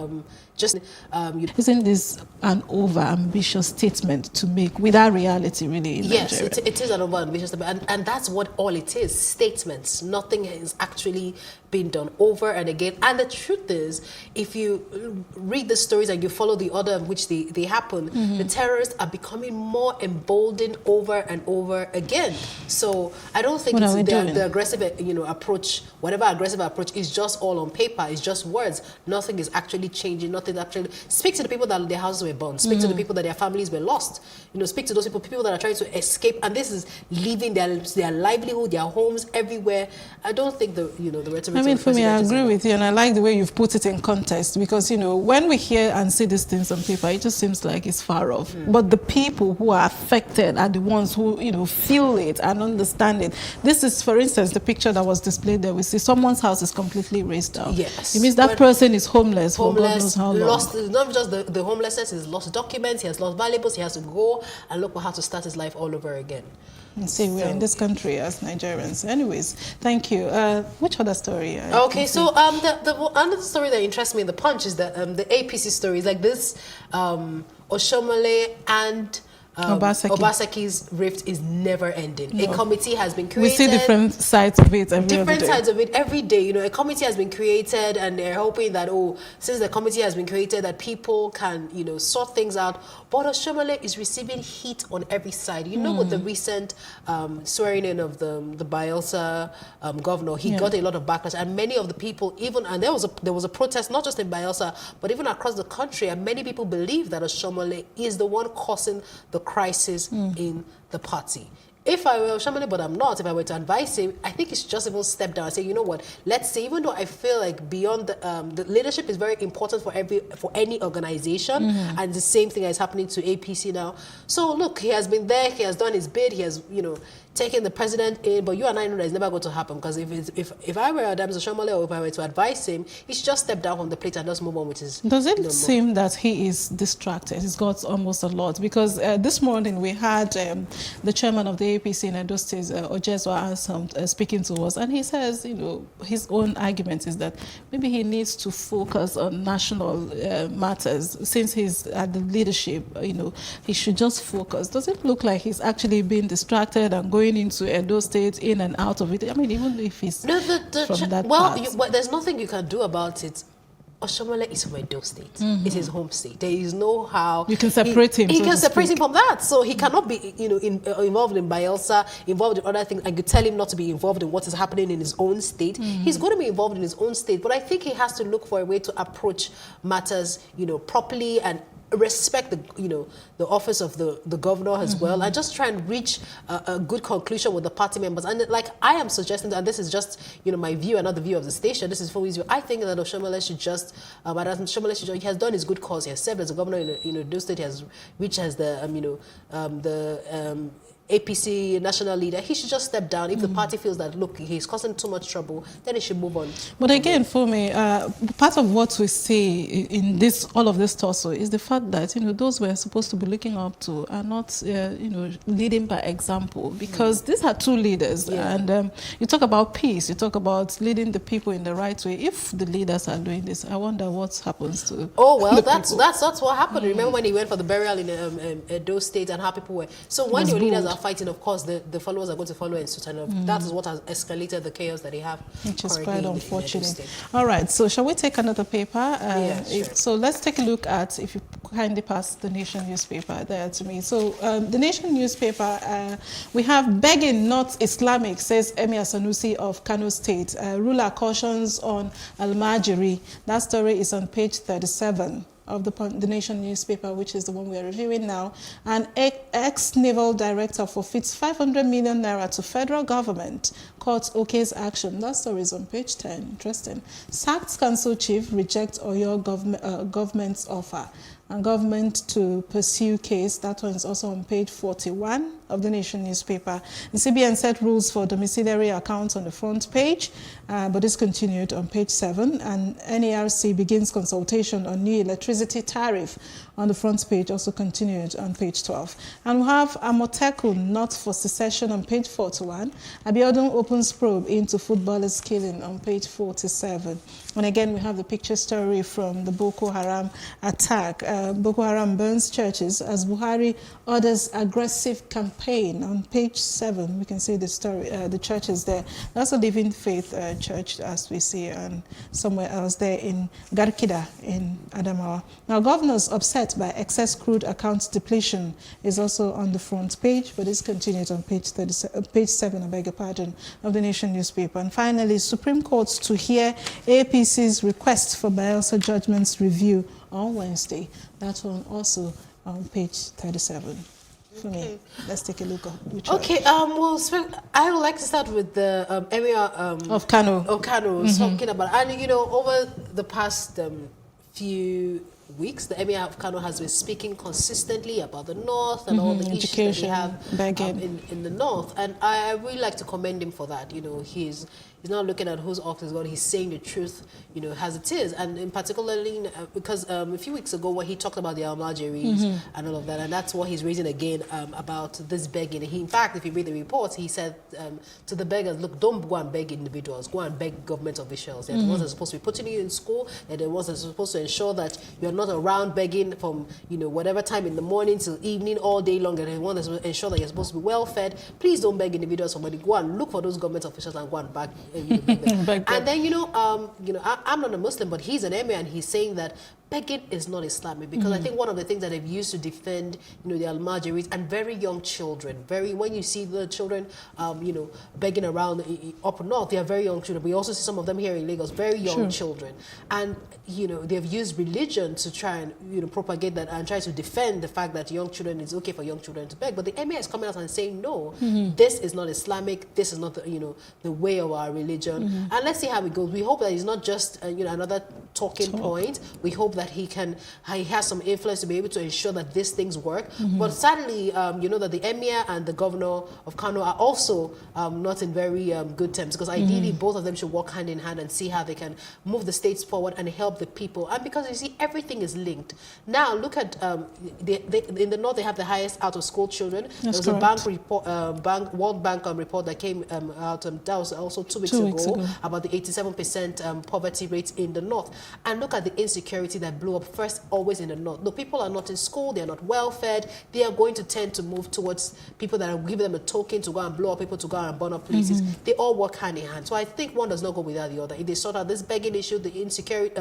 Isn't this an over-ambitious statement to make without reality, really? Yes, it is an over-ambitious statement, and that's what all it is, statements. Nothing has actually been done over and again. And the truth is, if you read the stories and you follow the order in which they happen, the terrorists are becoming more emboldened over and over again. So I don't think it's the aggressive approach, whatever aggressive approach is just all on paper, it's just words. Nothing is actually changing, nothing actually. Speak to the people that their houses were burned, speak to the people that their families were lost. Speak to those people that are trying to escape, and this is leaving their livelihood, their homes everywhere. I don't think the rhetoric. I mean, for me, I agree with you, and I like the way you've put it in context, because when we hear and see these things on paper, it just seems like it's far off. But the people who are affected are the ones who feel it and understand it. This is, for instance, the picture that was displayed there. We see someone's house is completely razed out. Yes, it means that person is homeless for God knows how long. Lost, not just the homelessness, he's lost documents, he has lost valuables, he has to go and look for how to start his life all over again. See, we're in this country as Nigerians. Anyways, thank you. Which other story? Okay, so the another story that interests me in the Punch is the APC stories like this. Oshiomhole and Obaseki's rift is never ending. No. A committee has been created. We see different sides of it every day. A committee has been created, and they're hoping that since the committee has been created, that people can sort things out. But Oshiomhole is receiving heat on every side. With the recent swearing in of the Bayelsa governor, he got a lot of backlash, and many of the people and there was a protest not just in Bayelsa but even across the country, and many people believe that Oshiomhole is the one causing the crisis in the party. If I were Oshiomhole, but I'm not, if I were to advise him, I think he should just even step down and say, you know what, let's see, even though I feel like beyond the leadership is very important for any organization, and the same thing is happening to APC now. So look, he has been there, he has done his bid, he has, taken the president in, but you and I know that it's never going to happen, because if I were Adams Oshiomhole, or if I were to advise him, he should just step down from the plate and just move on with his... Does it seem that he is distracted? He's got almost a lot, because this morning we had the chairman of the APC in Edo State, Ojeswa, speaking to us, and he says, his own argument is that maybe he needs to focus on national matters. Since he's at the leadership, he should just focus. Does it look like he's actually being distracted and going into Edo State, in and out of it? I mean, even if he's from that part. There's nothing you can do about it. Oshiomhole is from Edo State. It's his home state. There is no how you can separate him. He can separate him from that. So he cannot be, involved in Bayelsa, involved in other things. I could tell him not to be involved in what is happening in his own state. He's going to be involved in his own state, but I think he has to look for a way to approach matters, properly, and respect the office of the governor as well, and just try and reach a good conclusion with the party members. And like I am suggesting, and this is just my view and not the view of the station, this is Fumi's view, I think that Oshiomhole should just he has done his good cause. He has served as a governor in Edo State. He has reached as the APC national leader. He should just step down. If the party feels that, look, he's causing too much trouble, then he should move on. But again, for me, part of what we see in all of this tussle is the fact that, those we're supposed to be looking up to are not, leading by example, because these are two leaders. And you talk about peace, you talk about leading the people in the right way. If the leaders are doing this, I wonder what happens to that's what happened. Remember when he went for the burial in Edo State, and how people were. So when your leaders are fighting, of course, the followers are going to follow in suit, and that is what has escalated the chaos that they have. Which is quite unfortunate. All right, so shall we take another paper? Sure. So let's take a look at, if you kindly pass the Nation newspaper there to me. So the Nation newspaper, we have begging not Islamic, says Emir Sanusi of Kano State. Ruler cautions on Almajiri. That story is on page 37. Of the Nation newspaper, which is the one we are reviewing now. An ex-naval director forfeits 500 million naira to federal government. Court okays action. That story is on page 10. Interesting. Sacked council chief rejects Oyo government's offer. And government to pursue case. That one is also on page 41 of the Nation newspaper. The CBN set rules for domiciliary accounts on the front page, but it's continued on page 7. And NERC begins consultation on new electricity tariff on the front page, also continued on page 12. And we have Amotekun not for secession on page 41. Abiodun opens opens probe into footballers' killing on page 47. And again, we have the picture story from the Boko Haram attack. Boko Haram burns churches as Buhari orders aggressive campaign. On page 7, we can see the story, the churches there. That's a Living Faith church, as we see, and somewhere else there in Garkida in Adamawa. Now, governors upset by excess crude account depletion is also on the front page, but it's continued on page 7, I beg your pardon, of the Nation newspaper. And finally, Supreme Court to hear APC's request for Bayelsa judgments review on Wednesday. That one also on page 37. For me, let's take a look at which Okay, well, I would like to start with the area of Kano. Talking about, and you know, over the past few weeks, the Emir of Kano has been speaking consistently about the North and all the issues that we have in the North, and I really like to commend him for that. You know, he's not looking at whose ox is God. He's saying the truth, you know, as it is. And in particularly because a few weeks ago, when he talked about the Almajiris and all of that, and that's what he's raising again about this begging. In fact, if you read the reports, he said to the beggars, look, don't go and beg individuals. Go and beg government officials. They're the ones that are supposed to be putting you in school. They're the ones that are supposed to ensure that you're not around begging from, you know, whatever time in the morning till evening all day long. And they want to ensure that you're supposed to be well fed. Please don't beg individuals. Somebody go and look for those government officials and go and beg. And then, you know, I'm not a Muslim, but he's an emir, and he's saying that begging is not Islamic, because I think one of the things that they've used to defend, you know, the Almajiris and very young children, when you see the children, you know, begging around up north, they are very young children. We also see some of them here in Lagos, very young children, and you know, they've used religion to try and, you know, propagate that and try to defend the fact that young children, it's okay for young children to beg. But the emir is coming out and saying, no, this is not Islamic. This is not the, you know, the way of our religion. And let's see how it goes. We hope that it's not just you know, another talking point. We hope that he has some influence to be able to ensure that these things work. But sadly, you know, that the emir and the governor of Kano are also not in very good terms, because ideally both of them should work hand in hand and see how they can move the states forward and help the people. And because you see, everything is linked. Now look at in the north, they have the highest out of school children. There was a bank report, World Bank report that came out that was also 2 weeks ago about the 87% poverty rate in the north. And look at the insecurity that blew up first, always in the north. The people are not in school, they are not well fed. They are going to tend to move towards people that are giving them a token to go and blow up people, to go and burn up places. They all work hand in hand. So I think one does not go without the other. If they sort out this begging issue, the insecurity,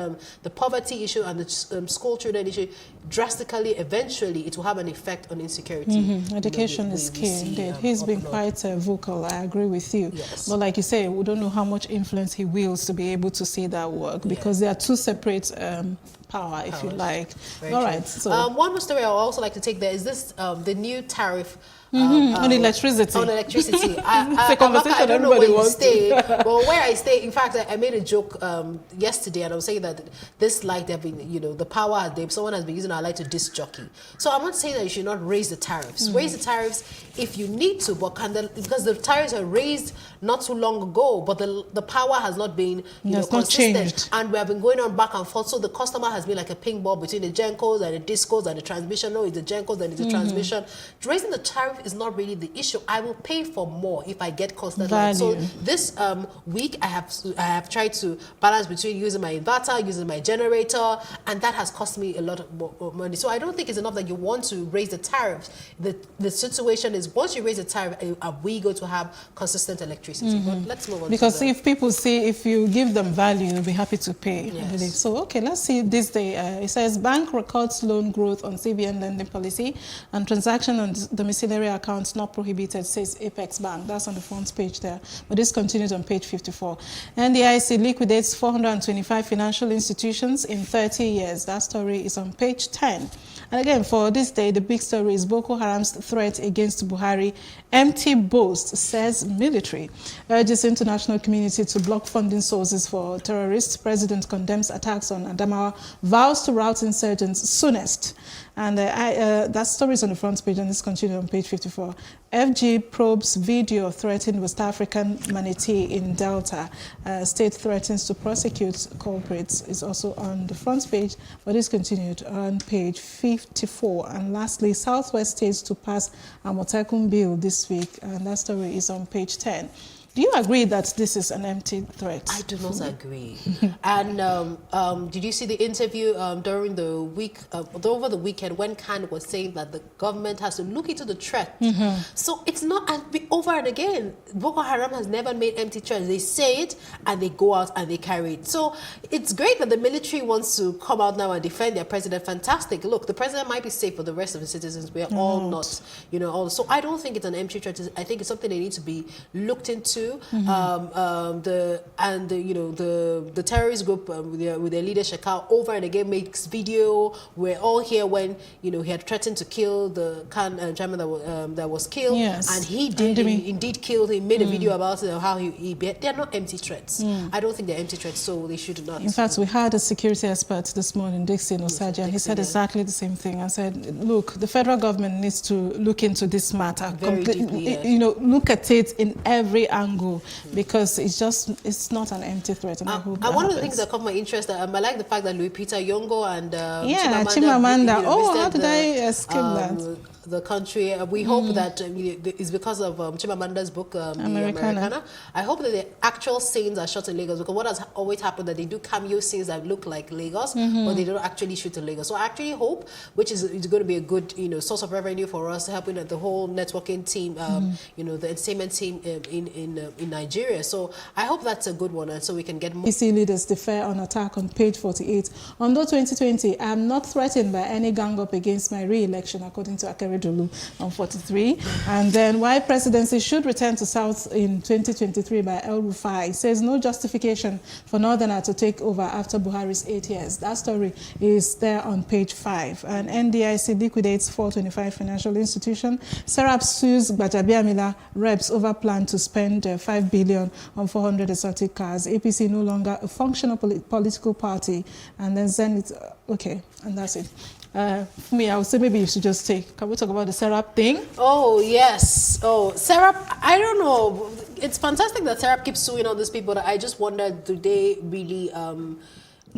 the poverty issue, and the school children issue, drastically, eventually, it will have an effect on insecurity. Education is key, indeed. He's been quite vocal, I agree with you. Yes. But like you say, we don't know how much influence he wields to be able to see that work, because they are two separate power, if you like. All right. So one more story I would also like to take there is this, the new tariff on electricity. On electricity. It's a conversation I don't know everybody where you wants stay, but where I stay, in fact, I made a joke yesterday, and I was saying that this light, they've been, you know, the power, someone has been using our light to disc jockey. So I'm not saying that you should not raise the tariffs. Raise the tariffs if you need to, but because the tariffs are raised not too long ago, but the power has not been, you know, consistent, and we have been going on back and forth. So the customer has been like a ping ball between the GenCos and the discos and the transmission. No, it's the GenCos, then it's the transmission. Raising the tariff is not really the issue. I will pay for more if I get constant light. So this week I have tried to balance between using my inverter, using my generator, and that has cost me a lot of more money. So I don't think it's enough that you want to raise the tariffs. The situation is, once you raise the tariff, are we going to have consistent electricity? But let's move on. Because if people see, if you give them value, they'll be happy to pay. Yes. So okay, let's see this day. It says bank records loan growth on CBN lending policy, and transaction on domiciliary accounts not prohibited, says Apex Bank. That's on the front page there. But this continues on page 54. NDIC liquidates 425 financial institutions in 30 years. That story is on page 10. And again, for this day, the big story is Boko Haram's threat against Buhari. Empty boast, says military. Urges international community to block funding sources for terrorists. President condemns attacks on Adamawa. Vows to rout insurgents soonest. And that story is on the front page, and this continues on page 54. FG probes video of threatened West African manatee in Delta. State threatens to prosecute culprits is also on the front page, but is continued on page 54. And lastly, Southwest states to pass a Amotekun bill this week, and that story is on page 10. Do you agree that this is an empty threat? I do not agree. And did you see the interview during the week, over the weekend, when Khan was saying that the government has to look into the threat? So it's not over and again. Boko Haram has never made empty threats. They say it and they go out and they carry it. So it's great that the military wants to come out now and defend their president. Fantastic. Look, the president might be safe for the rest of the citizens. We are all not, you know, all. So I don't think it's an empty threat. I think it's something they need to be looked into. The terrorist group with their leader Shekau over and again makes video. We're all here when, you know, he had threatened to kill the Khan chairman that was killed, and he did indeed kill. He made a video about how he they're not empty threats. I don't think they're empty threats, so they should not. In fact, we had a security expert this morning, Dixon Osaji, and he said exactly the same thing and said, look, the federal government needs to look into this matter very deeply, you know, look at it in every angle, because it's not an empty threat. And one of the things that caught my interest, I like the fact that Louis Peter Yongo and Chimamanda, how did I escape that? The country. We hope that it's because of Chimamanda's book, Americana. I hope that the actual scenes are shot in Lagos, because what has always happened that they do cameo scenes that look like Lagos, but they don't actually shoot in Lagos. So I actually hope, which is going to be a good source of revenue for us, helping the whole networking team, the entertainment team in Nigeria. So I hope that's a good one, and so we can get more. PC leaders defer on attack on page 48. Although 2020, I am not threatened by any gang up against my re-election, according to Akere Dulu on 43. And then why presidency should return to South in 2023 by El Rufai. Says no justification for Northerner to take over after Buhari's 8 years. That story is there on page 5. And NDIC liquidates 425 financial institution. Serap sues Gbajabiamila reps over plan to spend 5 billion on 400 exotic cars. APC no longer a functional political party. And then Zenith, okay, and that's it. For me, I would say maybe you should just can we talk about the Serap thing? Oh, yes. Oh, Serap, I don't know. It's fantastic that Serap keeps suing all these people, but I just wonder, do they really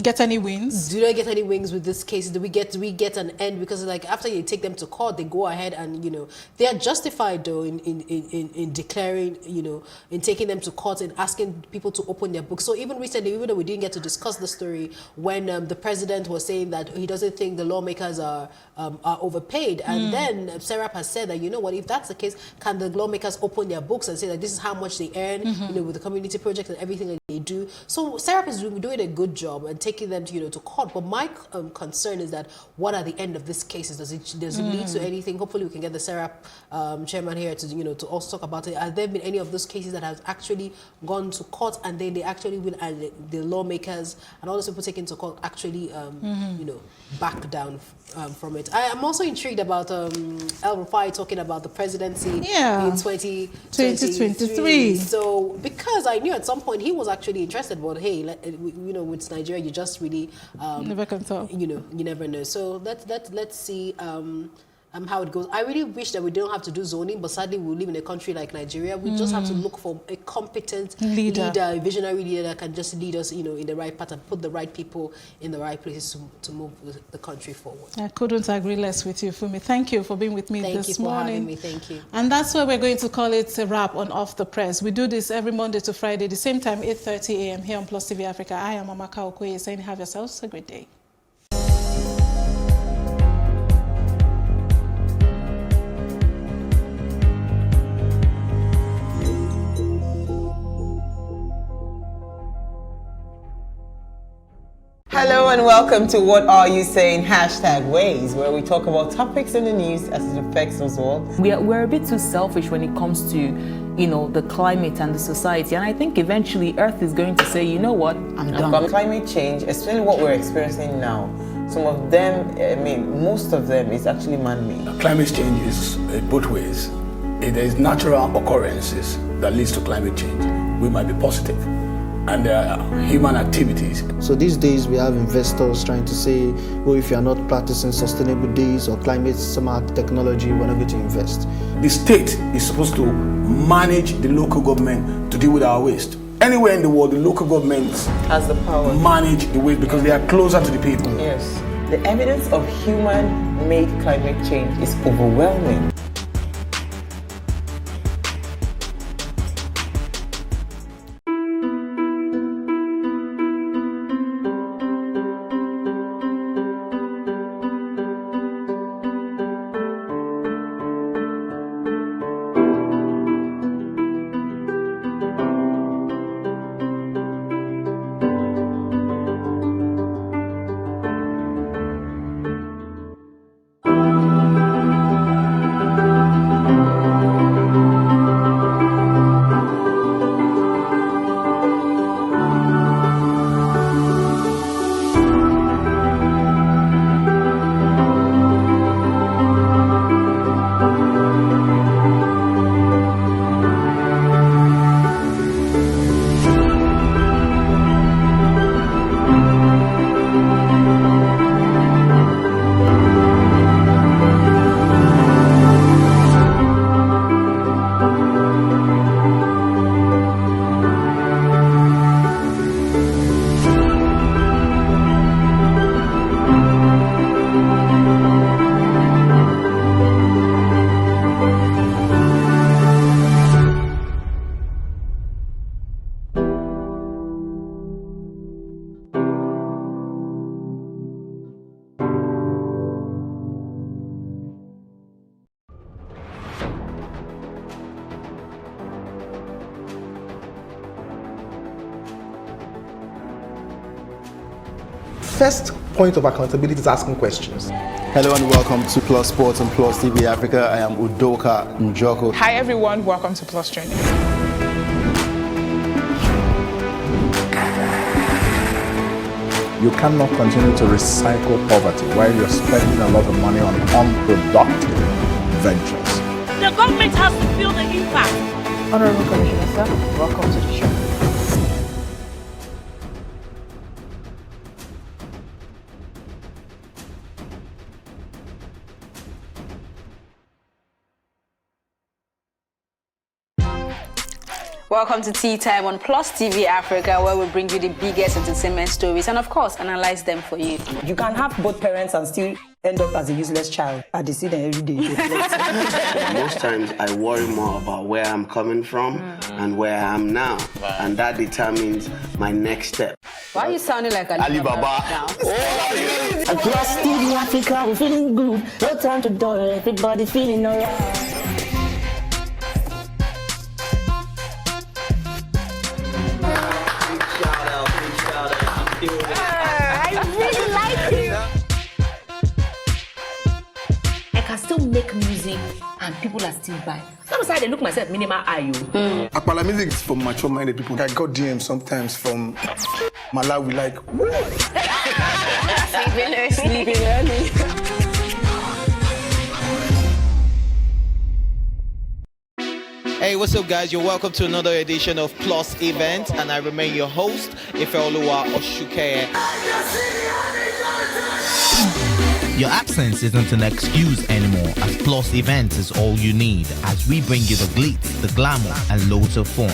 get any wins? Do they get any wins with this case? Do we get an end? Because like after you take them to court, they go ahead and they are justified though in declaring, in taking them to court and asking people to open their books. So even recently, even though we didn't get to discuss the story, when the president was saying that he doesn't think the lawmakers are overpaid, and then Serap has said that if that's the case, can the lawmakers open their books and say that this is how much they earn, with the community project and everything that they do. So Serap is doing a good job and taking them to court. But my concern is that what are the end of this case? Does it lead to anything? Hopefully we can get the Serap chairman here to also talk about it. Have there been any of those cases that have actually gone to court and then they actually win, and the lawmakers and all those people taken to court actually back down from it? I am also intrigued about El Rufai talking about the presidency in 2023. So because I knew at some point he was actually interested, but hey, with Nigeria, you just really never can tell. You never know. So let's see how it goes. I really wish that we don't have to do zoning, but sadly we live in a country like Nigeria. We just have to look for a competent leader, a visionary leader that can just lead us, in the right path and put the right people in the right places to move the country forward. I couldn't agree less with you, Fumi. Thank you for being with me this morning. Thank you for having me. Thank you. And that's where we're going to call it a wrap on Off the Press. We do this every Monday to Friday, the same time, 8:30 a.m. here on Plus TV Africa. I am Amaka Okoye saying have yourselves a great day. Hello and welcome to What Are You Saying? #Ways, where we talk about topics in the news as it affects us all. We're a bit too selfish when it comes to, the climate and the society. And I think eventually Earth is going to say, you know what, I'm done. About climate change, especially what we're experiencing now, some of them, most of them is actually man-made. Climate change is both ways. There is natural occurrences that leads to climate change. We might be positive. And there are human activities. So these days we have investors trying to say, well, if you are not practicing sustainable days or climate smart technology, we're not going to invest. The state is supposed to manage the local government to deal with our waste. Anywhere in the world, the local government has the power to manage the waste because they are closer to the people. Yes. The evidence of human-made climate change is overwhelming. first point of accountability is asking questions. Hello and welcome to Plus Sports and Plus TV Africa. I am Udoka Njoko. Hi everyone, welcome to Plus Training. You cannot continue to recycle poverty while you're spending a lot of money on unproductive ventures. The government has to feel the impact. Honorable Commissioner, sir, welcome to the show. Welcome to Tea Time on Plus TV Africa, where we bring you the biggest entertainment stories and, of course, analyze them for you. You can have both parents and still end up as a useless child. I see them every day. Most times I worry more about where I'm coming from and where I am now, and that determines my next step. Why are you sounding like Alibaba now? Plus TV Africa, we're feeling good. No time to dull, everybody feeling alright. Make music and people are still buying. Sometimes I look myself minimal IU. Akpala music is for mature minded people. I got DMs sometimes from Malawi like Sleeping early. Hey, what's up guys? You're welcome to another edition of Plus Event, and I remain your host, Ifeoluwa Oshukeye. Your absence isn't an excuse anymore, as Plus Events is all you need, as we bring you the glitz, the glamour, and loads of fun.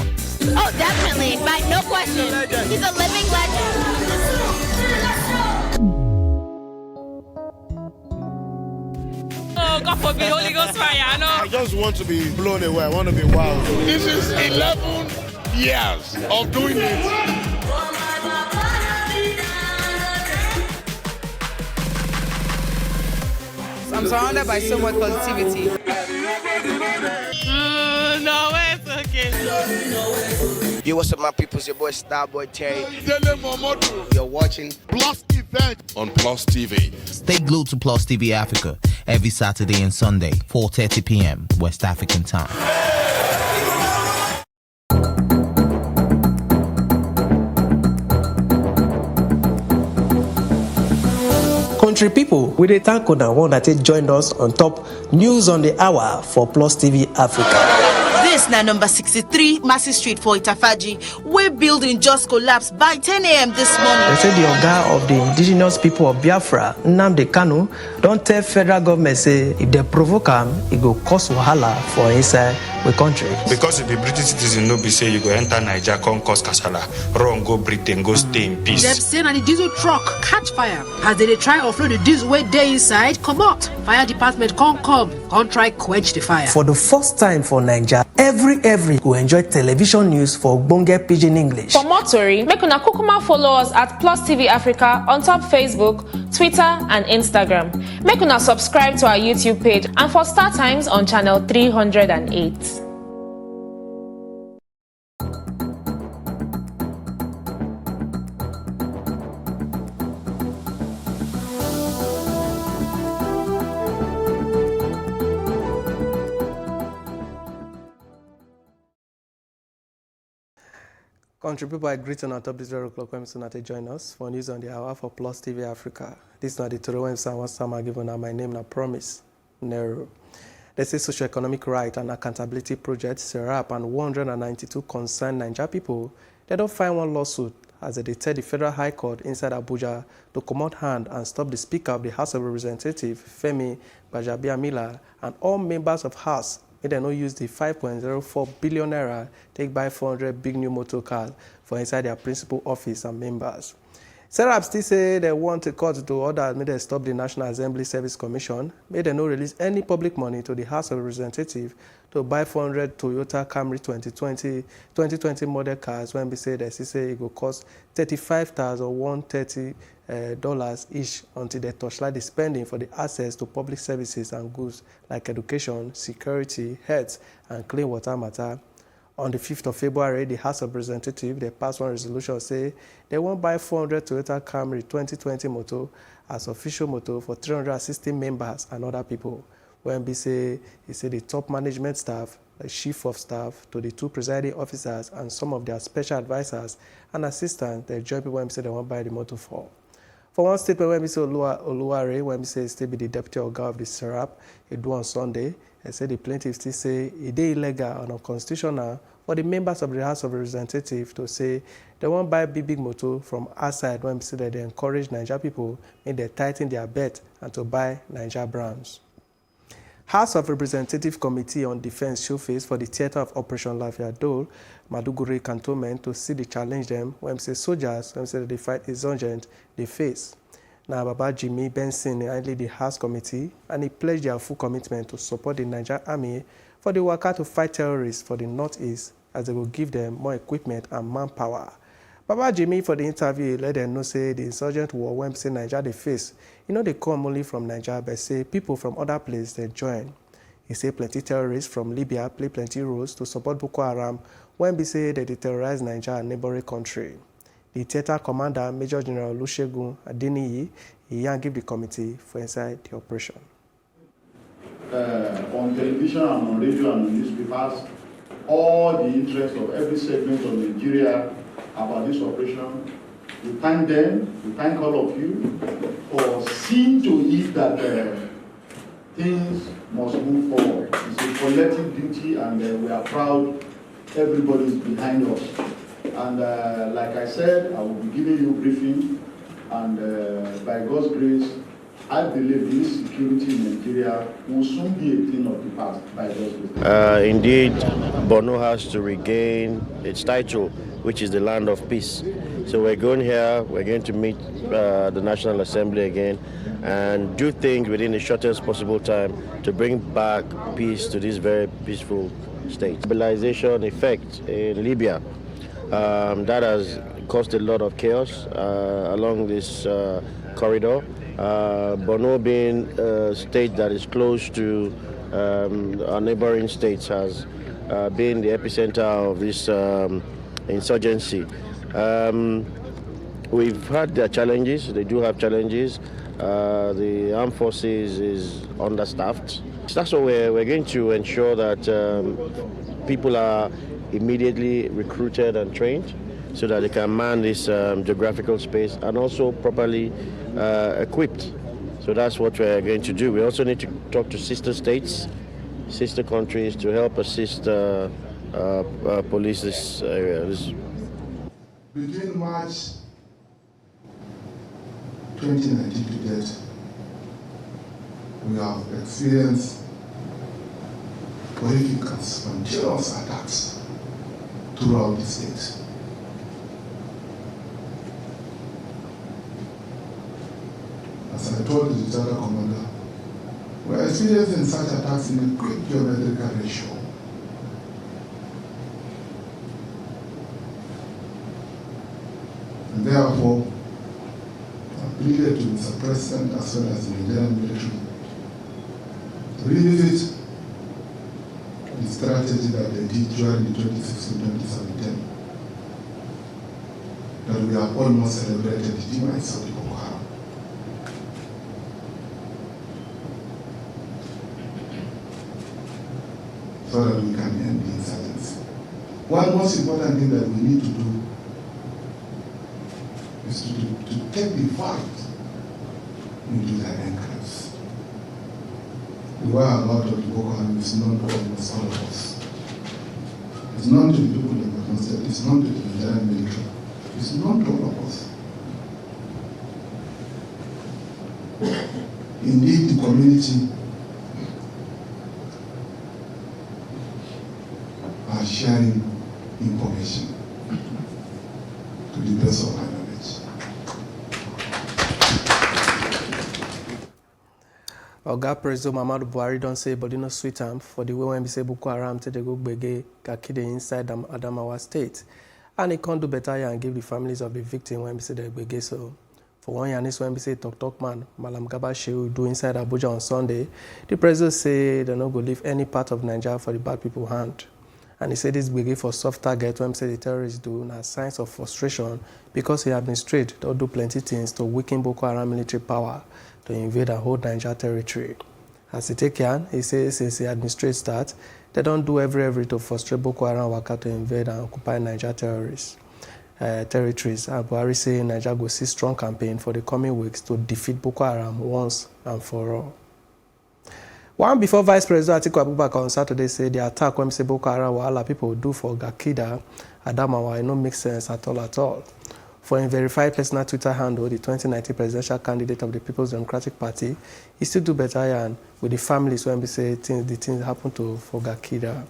Oh, definitely. Right, no question. He's a living legend. Oh, God forbid, Holy Ghost fire, no. I just want to be blown away. I want to be wild. This is 11 years of doing it. I'm surrounded by so much positivity. No, it's okay. Yo, what's up, my people? It's your boy Starboy Terry. You're watching Plus Event on Plus TV. Stay glued to Plus TV Africa every Saturday and Sunday, 4:30 p.m. West African time. Country people, we dey thank una one that joined us on top News on the Hour for Plus TV Africa. This na number 63 Massey Street for Itafaji, where building just collapsed by 10 a.m. this morning. They say the Oga of the indigenous people of Biafra, Nnamdi Kanu, don't tell federal government say if they provoke him, it go cause wahala for inside the country. Because if the British citizen no be say you go enter Nigeria, come cause kasala, run go Britain, go stay in peace. Them say na the diesel truck catch fire as they try offload the diesel way dey inside. Come out, fire department come try quench the fire. For the first time for Nigeria, every go enjoy television news for Ogbonge Pidgin English. For more tori, make una kukuma follow us at Plus TV Africa on top Facebook, Twitter and Instagram. Make una subscribe to our YouTube page and for Star Times on channel 308. Country people, I greet on top this 0 o'clock when you join us for News on the Hour for Plus TV Africa. This is not the Toro when someone I given my name na Promise Nero. They say Socio-Economic Right and Accountability Project, SERAP, and 192 concerned Nigeria people, they don't find one lawsuit as they tell the Federal High Court inside Abuja to come out hand and stop the Speaker of the House of Representatives, Femi Gbajabiamila, and all members of House. They don't use the 5.04 billion naira take buy 400 big new motor cars for inside their principal office and members. SERAP still say they want the court to order may they stop the National Assembly Service Commission, may they not release any public money to the House of Representatives to buy 400 Toyota Camry 2020 model cars when we say they say it will cost $35,130 each until they torchlight the spending for the access to public services and goods like education, security, health, and clean water matter. On the 5th of February, the House of Representatives, they passed one resolution say they won't buy 400 Toyota Camry 2020 motor as official motor for 360 members and other people. When he say the top management staff, the chief of staff, to the 2 presiding officers and some of their special advisors and assistants, they join people when say they won't buy the motor for. For one statement, when we say Oluware, when we say still be the deputy oga of the SERAP, he do on Sunday, and say the plaintiff still say it is illegal and unconstitutional for the members of the House of Representatives to say they won't buy big motor from outside when we say that they encourage Niger people, make they tighten their bet and to buy Niger brands. House of Representative Committee on Defense show face for the theater of Operation Lafayette Dole, Maduguri Cantonment, to see the challenge them when say soldiers, when say they fight insurgent, they face. Now, Baba Jimmy Benson lead the House Committee, and he pledged their full commitment to support the Niger Army for the worker to fight terrorists for the Northeast, as they will give them more equipment and manpower. Baba Jimmy, for the interview, let them know say the insurgent war when say Niger they face, they come only from Niger, but say people from other places they join. He say plenty terrorists from Libya play plenty roles to support Boko Haram when they say they terrorize Niger and neighboring country. The theater commander, Major General Olusegun Adeniyi, he give the committee for inside the operation. On television and on radio and on newspapers, all the interest of every segment of Nigeria about this operation. We thank them, we thank all of you for seeing to it that things must move forward. It's a collective duty, and we are proud everybody is behind us. And like I said, I will be giving you a briefing, and by God's grace, I believe this security in Nigeria will soon be a thing of the past by God's grace. Indeed, Borno has to regain its title, which is the land of peace. So we're going here, we're going to meet the National Assembly again and do things within the shortest possible time to bring back peace to this very peaceful state. Stabilization effect in Libya, that has caused a lot of chaos along this corridor. Borno being a state that is close to our neighboring states has been the epicenter of this insurgency. We've had their challenges. They do have challenges. The armed forces is understaffed. That's why we're going to ensure that people are immediately recruited and trained so that they can man this geographical space and also properly equipped. So that's what we're going to do. We also need to talk to sister states, sister countries to help assist police this area. Between March 2019 to date, we have experienced horrific and spontaneous attacks throughout the state. As I told the General Commander, we are experiencing such attacks in a quick geometrical ratio. And therefore, I pleaded to Mr. President as well as the Nigerian military to revisit the strategy that they did during the 2016-2017, that we have almost celebrated the demise of the Boko Haram. So that we can end the insurgency. One most important thing that we need to do is to take the fight into their enclaves. The whereabouts of the Boko Haram is known to almost all of us. It's known to the people of the concept, it's known to the Nigerian military, it's known to all of us. Indeed, the community are sharing information to the best of my knowledge. Oga President Muhammadu Buhari don't say body no sweet am for the way when we say Boko Haram take they go gbege kakide inside Adamawa State, and he can't do better and give the families of the victim when we say they gbege. So for one year, when we say talk man Malam Garba Shehu do inside Abuja on Sunday, the president say they not go leave any part of Nigeria for the bad people hand. And he said this begin for soft target when say the terrorists do na signs of frustration because he administrate don't do plenty things to weaken Boko Haram military power to invade and hold Niger territory. As he take yarn, he says since he administrates that, they don't do every to frustrate Boko Haram waka to invade and occupy Niger territories. And Buhari say Niger go see strong campaign for the coming weeks to defeat Boko Haram once and for all. One before Vice President Atiku Abubakar on Saturday said the attack when say Boko Haram wahala people do for Gakida, Adamawa, it no make sense at all. For a verified personal Twitter handle, the 2019 presidential candidate of the People's Democratic Party, he still do better than with the families when we say the things happen to for Gakida.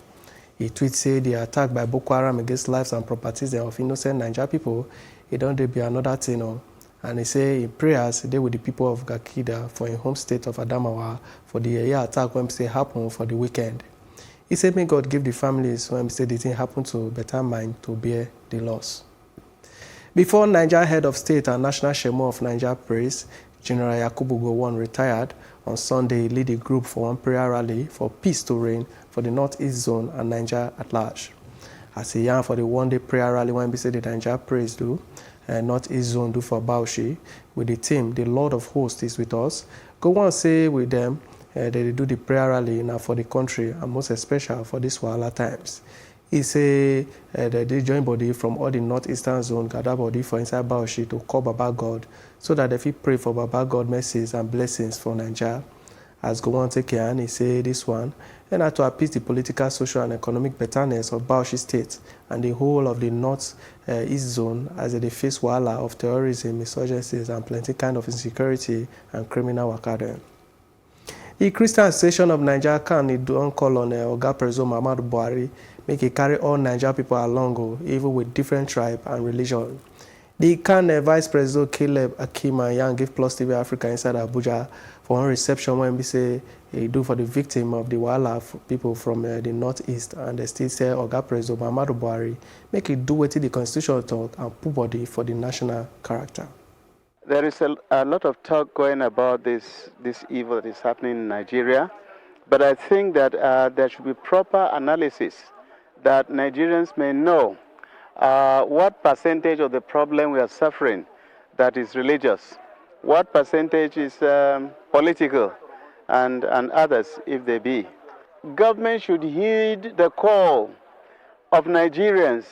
He tweet say the attack by Boko Haram against lives and properties of innocent Niger people, it don't be another thing. And he say in prayers, they with the people of Gakida for in home state of Adamawa for the year attack when say happen for the weekend. He said, may God give the families when say the thing happen to better mind to bear the loss. Before Niger head of state and national shemo of Niger praise, General Yakubu Gowon retired, on Sunday he lead a group for one prayer rally for peace to reign for the Northeast zone and Niger at large. As he yarn for the one-day prayer rally when we say the Niger praise do, Northeast zone do for Bauchi, with the team, the Lord of Hosts is with us. Gowon say with them, they do the prayer rally now for the country and most especially for these wahala times. He say they join body from all the northeastern zone, gather body for inside Bauchi to call Baba God so that they fit pray for Baba God mercies and blessings for Nigeria. As Gowon take care, he say this one, and to appease the political, social, and economic betterness of Bauchi State and the whole of the North East Zone as they face wahala of terrorism, insurgencies, and plenty kind of insecurity and criminal wakadem. The Christian Association of Nigeria can don call on Oga President Muhammadu Buhari make it carry all Niger people along, even with different tribe and religion. The CAN Vice President Caleb Akimayan gave Plus TV Africa inside Abuja for one reception when we say he do for the victim of the wahala people from the northeast, and they still say Oga President Muhammadu Buhari make it do what the Constitution talk and put body for the national character. There is a lot of talk going about this evil that is happening in Nigeria, but I think that there should be proper analysis that Nigerians may know what percentage of the problem we are suffering that is religious, what percentage is political, and others if they be. Government should heed the call of Nigerians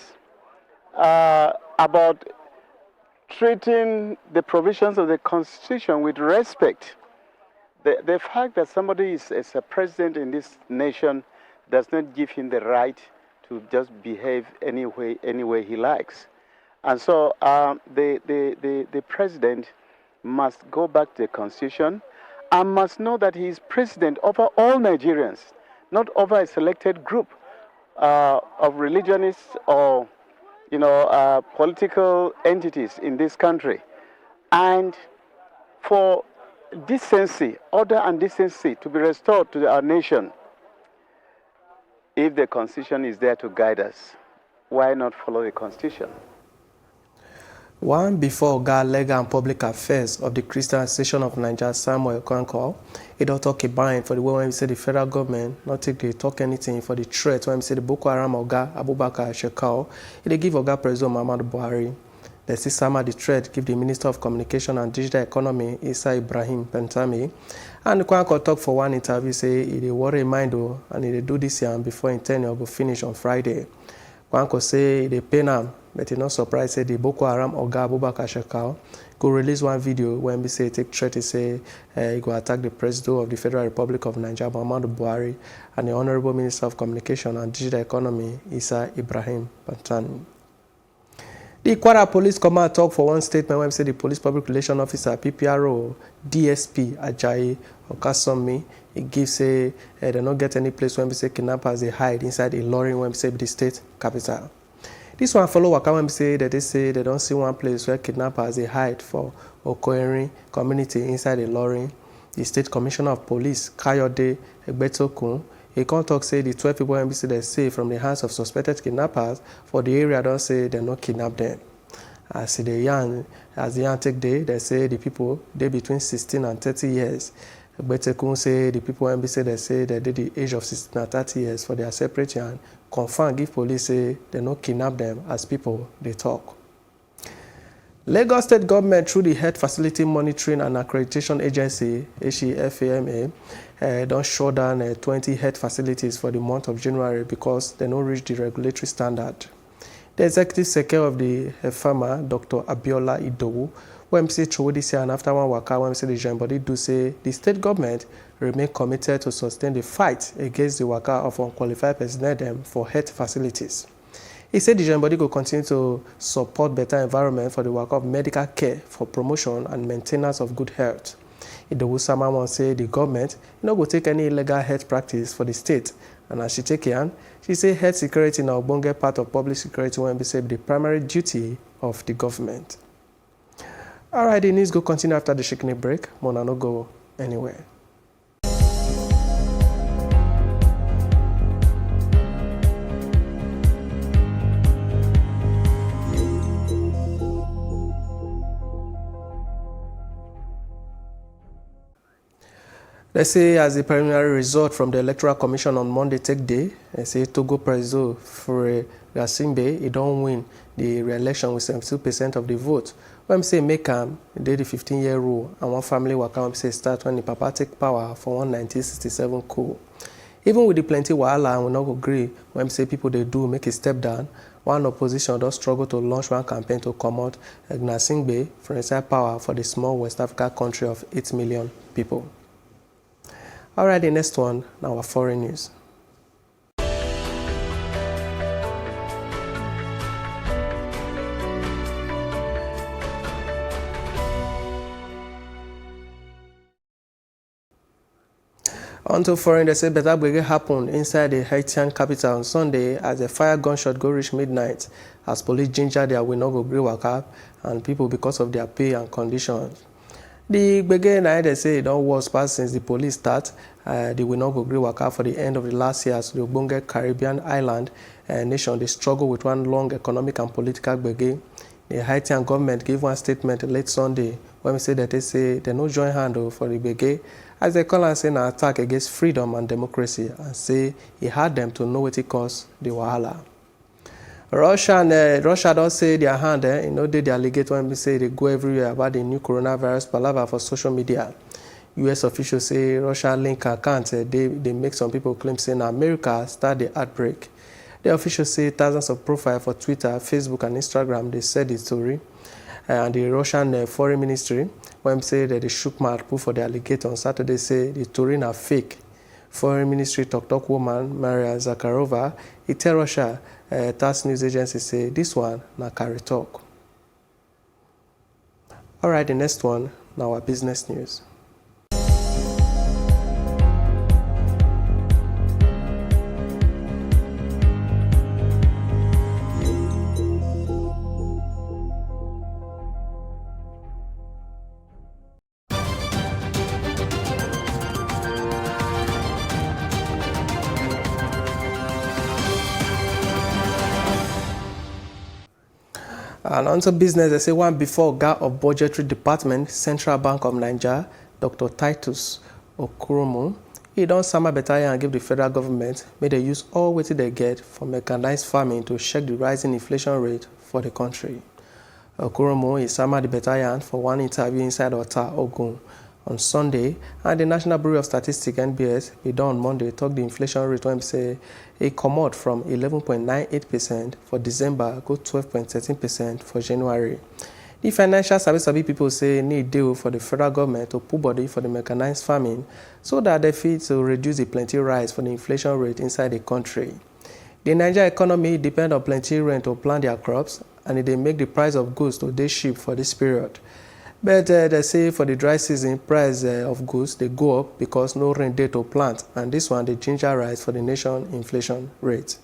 about treating the provisions of the Constitution with respect. The fact that somebody is a president in this nation does not give him the right to just behave any way he likes. And so the president must go back to the Constitution and must know that he is president over all Nigerians, not over a selected group of religionists or political entities in this country. And for decency, order and decency to be restored to our nation, if the Constitution is there to guide us, why not follow the Constitution? One before Oga Legal and Public Affairs of the Christian Association of Nigeria, Samuel Kwankwo, he don't talk about for the way when we say the federal government not take they talk anything for the threat when we say the Boko Haram Oga Abubakar Shekau, they give Oga President Muhammadu Buhari. They see some of the threat give the Minister of Communication and Digital Economy, Isa Ibrahim Pantami. And Kwankwo talk for one interview say he worry mind and he do this year before in tenure go finish on Friday. Kwankwo say they pay him, but he not surprised say the Boko Haram Oga Abubakar Shekau go release one video when we say take threat, he say he go attack the President of the Federal Republic of Nigeria, Muhammadu Buhari, and the Honorable Minister of Communication and Digital Economy, Isa Ibrahim Pantami. The Kwara Police Command talk for one statement when we say the Police Public Relations Officer, PPRO, DSP, Ajayi, Okasomi, he gives say they don't get any place when we say kidnappers they hide inside a lorry when we say the state capital. This one follow Waka when we say that they say they don't see one place where kidnappers they hide for Okoerin community inside a lorry. The State Commissioner of Police, Kayode Egbetokun, he can't talk say the 12 people NBC they say from the hands of suspected kidnappers for the area don't say they not kidnap them. As the young take day, they say the people they between 16 and 30 years. Egbetekun say the people when they say they did the age of 16 and 30 years for their separate and confirm give police say they no kidnap them as people they talk. Lagos State Government through the Health Facility Monitoring and Accreditation Agency, HFAMA, don't shut down 20 health facilities for the month of January because they don't reach the regulatory standard. The Executive Secretary of the FAMA, Dr. Abiola Idowu, when say through this year and after one waka, when say the joint body do say the state government remain committed to sustain the fight against the waka of unqualified personnel for health facilities. He said the joint body will continue to support better environment for the work of medical care for promotion and maintenance of good health. Idowu Samawan say the government will take any illegal health practice for the state, and as she take it, she say health security na ogbonge part of public security when be say the primary duty of the government. All right, the news go continue after the shaking break. Mona no go anywhere. Let's say as a preliminary result from the Electoral Commission on Monday take day, they say Togo President Faure Gnassingbe, he don't win the re-election with 72% of the vote. When say make him, they the 15-year rule and one family work out say start when the Papa take power for 1967 coup. Even with the plenty wahala and we not agree when say people they do make a step down, one opposition does struggle to launch one campaign to come out Gnassingbe from inside power for the small West Africa country of 8 million people. All right, the next one, now our foreign news. Onto foreign, they say better brigade happened inside the Haitian capital on Sunday as a fire gunshot go reach midnight as police ginger their will not go gree waka and people because of their pay and conditions. The brigade now they say it don't worse past since the police start. They will not go gree waka for the end of the last year as the Ogbonge Caribbean island nation they struggle with one long economic and political brigade. The Haitian government gave one statement late Sunday when we say that they say they no join hand for the brigade as they call and say an attack against freedom and democracy and say it had them to know what it caused the wahala. Russia don't say their hand, they allegate when we say they go everywhere about the new coronavirus palaver for social media. U.S. officials say Russia link account, they make some people claim saying America start the outbreak. The officials say thousands of profiles for Twitter, Facebook and Instagram, they said the story. And the Russian foreign ministry, when say that they shook mouth for the allegate on Saturday, say the story are fake. Foreign Ministry talk woman Maria Zakharova, it tell Russia, TASS news agency say this one na carry talk. All right, the next one, now our business news. And on to business, they say one before Oga of Budgetary Department, Central Bank of Nigeria, Dr. Titus Okurumu, he don't summer better and give the federal government may they use all what they get for mechanized farming to check the rising inflation rate for the country. Okurumu is summer the battalion for one interview inside Ota Ogun on Sunday, and the National Bureau of Statistics (NBS) he done on Monday talk the inflation rate when say it come out from 11.98% for December go 12.13% for January. The financial service people say need deal for the federal government to put body for the mechanized farming so that they fit to reduce the plenty rise for the inflation rate inside the country. The Nigeria economy depend on plenty rain to plant their crops, and they make the price of goods to dey cheap for this period. But they say for the dry season, price of goods, they go up because no rain day to plant. And this one, the ginger rise for the nation inflation rate.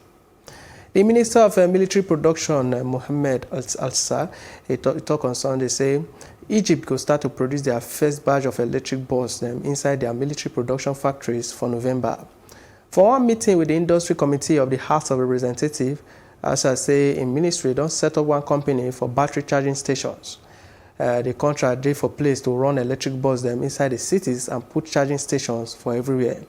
The Minister of Military Production, Mohammed Al-Sa, he talk on Sunday, say Egypt will start to produce their first batch of electric bus inside their military production factories for November. For one meeting with the Industry Committee of the House of Representatives, as I say in ministry, don't set up one company for battery charging stations. The contract dey for place to run electric bus them inside the cities and put charging stations for everywhere.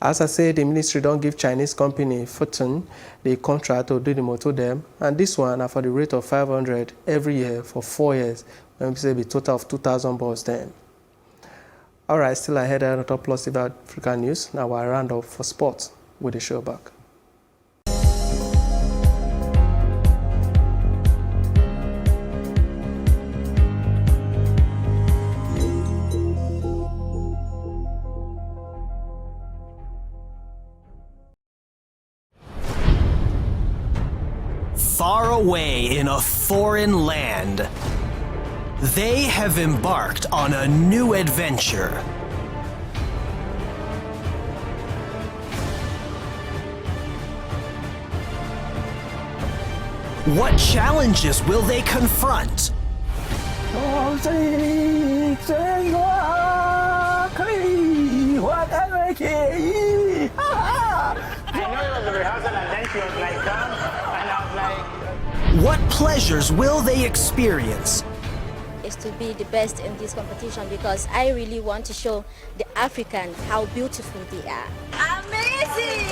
As I said, the ministry don't give Chinese company Foton the contract to do the motor them, and this one are for the rate of 500 every year for 4 years, when we say the total of 2,000 bus then. All right, still ahead on Top Plus TV Africa News. Now we're round up for sports with the show back. Far away in a foreign land, they have embarked on a new adventure. What challenges will they confront? What pleasures will they experience? Is to be the best in this competition because I really want to show the Africans how beautiful they are. Amazing!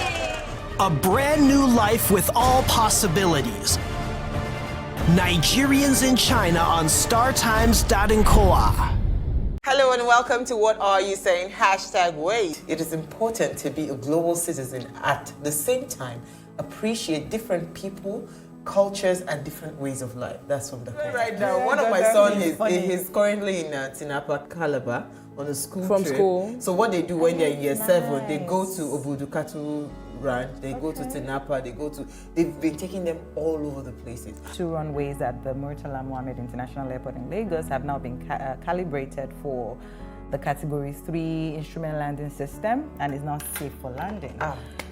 A brand new life with all possibilities. Nigerians in China on StarTimes.nkoa. Hello and welcome to What Are You Saying? #Wait. It is important to be a global citizen at the same time appreciate different people, cultures and different ways of life. That's from the right now. One of my sons is currently in Tinapa, Calabar on a school From trip. school. So what they do when they're in year 7, they go to Obudukatu Ranch, they go to Tinapa, they've been taking them all over the places. 2 runways at the Murtala Mohammed International Airport in Lagos have now been calibrated for the Category 3 instrument landing system and is now safe for landing.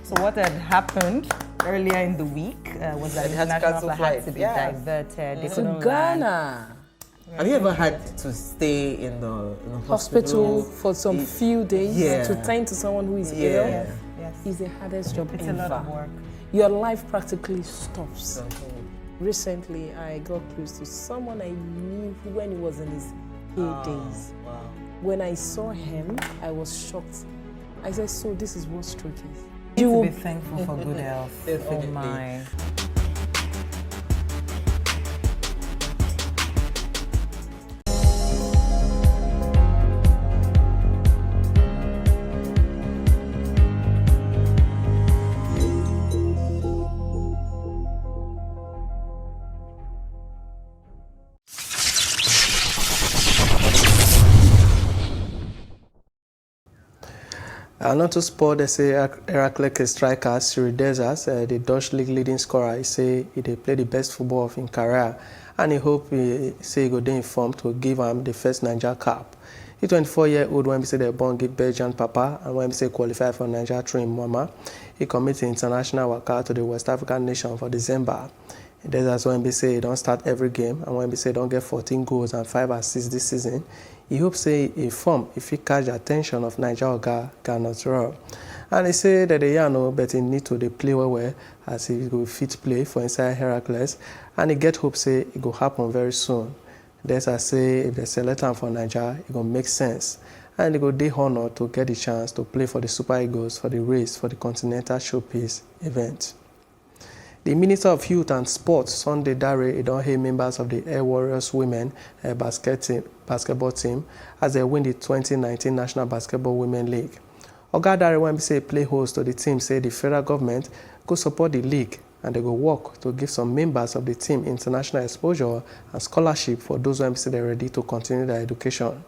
So what had happened earlier in the week was that the international flight had to be diverted. To Ghana. Have you ever had to stay in the Hospital for some few days to tend to someone who is ill? Yes. Is the hardest job It's ever. a lot of work. Your life practically stops. Recently, I got close to someone I knew when he was in his heydays. When I saw him, I was shocked. I said, so this is what stroke is. You will be thankful for good health. Definitely. Oh my. Not to sport, they say Heracles striker Cyril Dessers, the Dutch league leading scorer, he say he play the best football of his career, and he hope he say he go dey informed to give him the first Niger cap. The 24-year-old when he say they born give Belgian papa, and when he say qualify for Niger train mama, he committed international waka to the West African nation for December. Dessers when he say he don't start every game, and when he say he don't get 14 goals and 5 assists this season. He hopes say he form if he catch the attention of Niger Oga Garnet Royal. And he say that they know but he need to play well as he go fit play for inside Heracles, and he get hope say it go happen very soon. Dessers say if they select him for Niger, it go make sense. And he go dey honored to get the chance to play for the Super Eagles for the race for the Continental Showpiece event. The Minister of Youth and Sports, Sunday Dare, don't hear members of the Air Warriors Women basketball team as they win the 2019 National Basketball Women League. Oga Dare, when we say play host to the team, say the federal government go support the league and they go work to give some members of the team international exposure and scholarship for those who say they're ready to continue their education.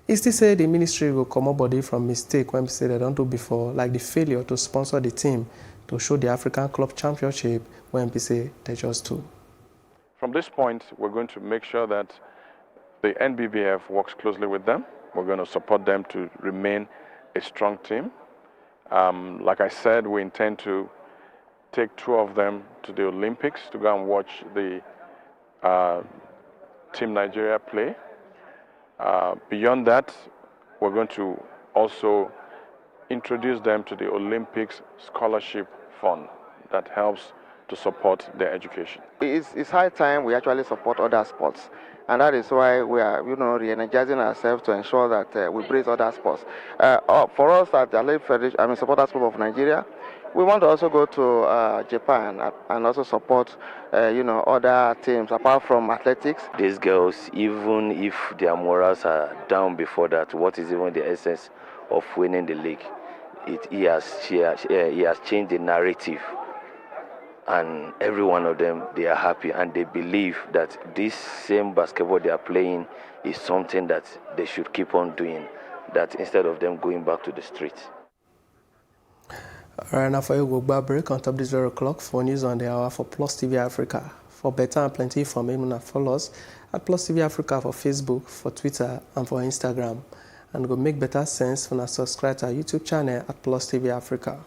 He still say the ministry will come up body from mistake when we say they don't do before, like the failure to sponsor the team to show the African Club Championship when we say they just do. From this point, we're going to make sure that the NBBF works closely with them. We're going to support them to remain a strong team. Like I said, we intend to take 2 of them to the Olympics to go and watch the Team Nigeria play. Beyond that, we're going to also introduce them to the Olympics Scholarship Fund that helps to support their education. It's high time we actually support other sports, and that is why we are, re-energizing ourselves to ensure that we brace other sports. For us at the Athletic Federation, Supporters Club of Nigeria, we want to also go to Japan and also support, other teams apart from athletics. These girls, even if their morals are down before that, what is even the essence of winning the league? He has changed the narrative, and every one of them, they are happy and they believe that this same basketball they are playing is something that they should keep on doing, that instead of them going back to the streets. All right, now for you, we'll go break on top this very clock for news on the hour for Plus TV Africa. For better and plenty information, follow us at Plus TV Africa for Facebook, for Twitter, and for Instagram. And go make better sense when I subscribe to our YouTube channel at Plus TV Africa.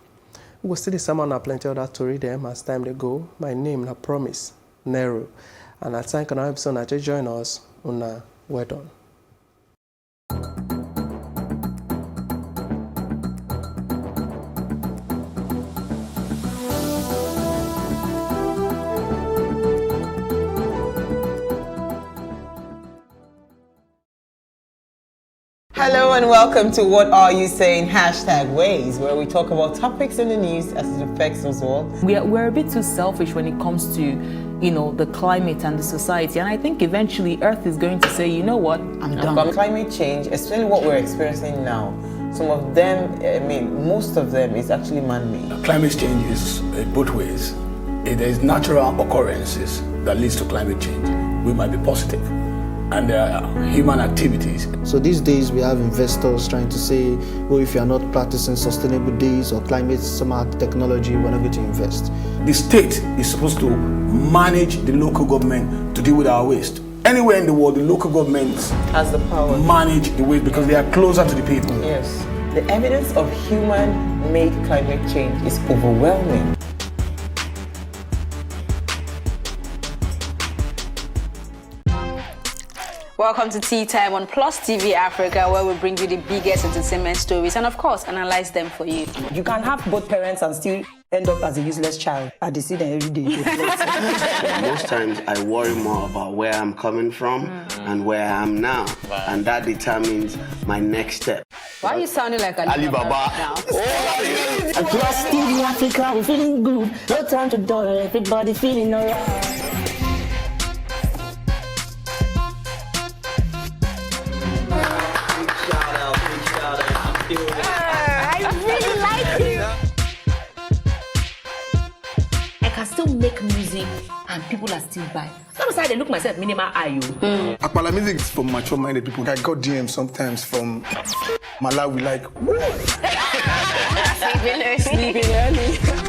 We will see the same and plenty of that to read them as time they go. My name is Promise Nero. And I thank another episode that you join us on well done. Hello and welcome to What Are You Saying? #Ways, where we talk about topics in the news as it affects us all. We're a bit too selfish when it comes to, the climate and the society. And I think eventually Earth is going to say, you know what, I'm done. About climate change, especially what we're experiencing now, some of them, most of them is actually man-made. Climate change is both ways. There is natural occurrences that leads to climate change. We might be positive. And there are human activities. So these days we have investors trying to say, well, if you are not practicing sustainable days or climate smart technology, we're not going to invest. The state is supposed to manage the local government to deal with our waste. Anywhere in the world, the local government has the power manage the waste because they are closer to the people. Yes. The evidence of human-made climate change is overwhelming. Welcome to Tea Time on Plus TV Africa, where we bring you the biggest entertainment stories and, of course, analyze them for you. You can have both parents and still end up as a useless child. I see them every day. Most times I worry more about where I'm coming from and where I am now, and that determines my next step. Why are you sounding like Alibaba now? Plus TV Africa, we're feeling good. No time to dull, everybody feeling alright. Still make music and people are still buying. Sometimes I look myself minimal IU. Akpala music is for mature-minded people. I got DMs sometimes from Malawi like, sleeping early.